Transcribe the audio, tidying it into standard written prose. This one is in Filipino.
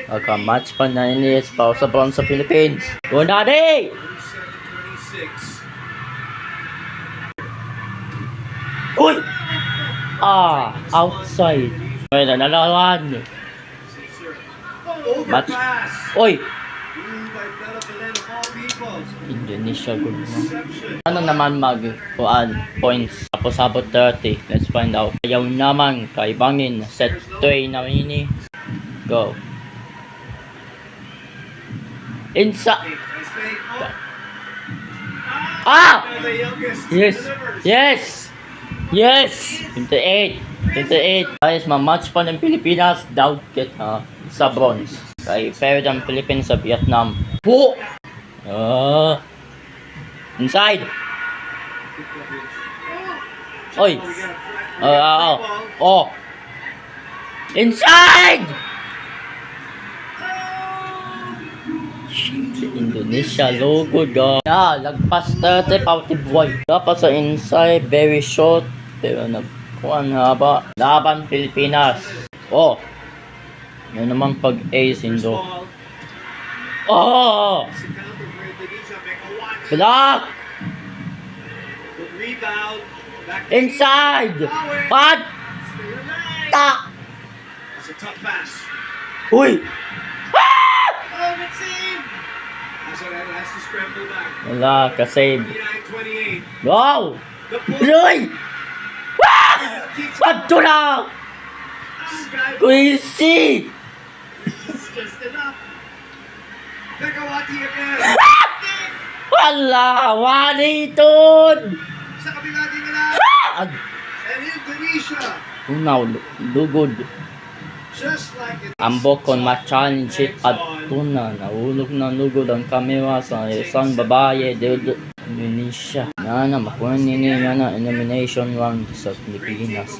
Magka-match pa na inis para sa bronze sa Philippines. Go Daddy! Uy! Outside. Ay, nanalawan. Match. Uy! Indonesia good mo. Ano naman points? Tapos abot 30. Let's find out. Ayaw naman kaibangin. Set 3 na ini. Go. Yes! Yes! Yes! 28! 28! Guys, ma-match pa ng Pilipinas. Doubt get sa bronze. Kay fair ng Philippines sa Vietnam. Po! Inside! Oy! Inside! Indonesia logo daw. Lagpas 30 pauti buhay. Dapat sa inside, very short. Pero nagkuhan haba. Laban Pilipinas. Yan naman pag-ace indo. Block! Inside! What? Uy! Wala, kasave. Wow! Uy! Pato na! Quincy! Wala! Waniton! Sa kabila din nila! And Indonesia! Unaw, lugod. Just like it. Ambok kon ma-challenge it at tuna. Nahulog na lugod ang kamera sa isang babae. Indonesia. Makuha nini elimination round sa Pilipinas.